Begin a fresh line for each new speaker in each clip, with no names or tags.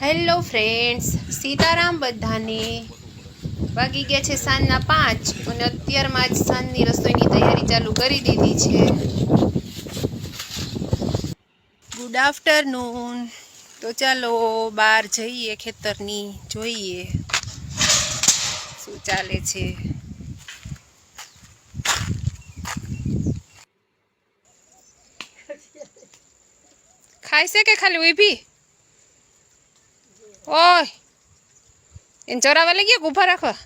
Hello friends, Sitaram બધાને. વાગી ગયા છે સાંજના 5 અને અત્યારમાં જ સાંજની રસોઈની તૈયારી ચાલુ કરી દીધી છે. Good afternoon. તો ચાલો બહાર જઈએ, ખેતરની જોઈએ શું ચાલે છે. ખાય છે કે ખાલી ઊભી? ઓય એને ચરાવવા લઈ ગયા, ઊભા રાખવા.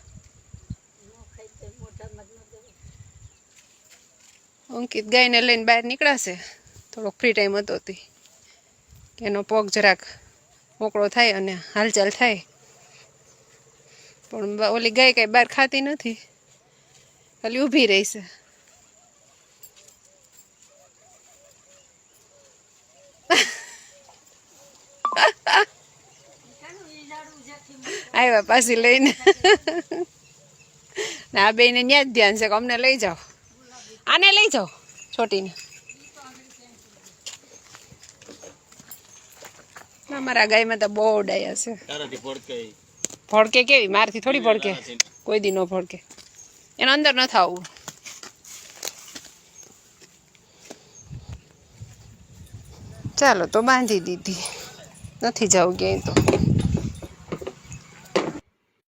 અંકિત ગાયને લઈને બહાર નીકળાશે. થોડોક ફ્રી ટાઈમ હતો તે કે એનો પગ જરાક મોકળો થાય અને હાલચાલ થાય. પણ ઓલી ગાય કાંઈ બહાર ખાતી નથી, ખાલી ઊભી રહીશે. આવ્યા પાછી લઈને. ના આ બેને ન્યા જ ધ્યાન છે કે અમને લઈ જાઓ, આને લઈ જાઓ છોટીને. મારા ગાયમાં તો બહુ ડાયા છે. ભડકે કેવી? મારથી થોડી ભડકે, કોઈ દી ન ભડકે. એનો અંદર ન થવું. ચાલો તો બાંધી દીધી, નથી જવું ક્યાંય તો.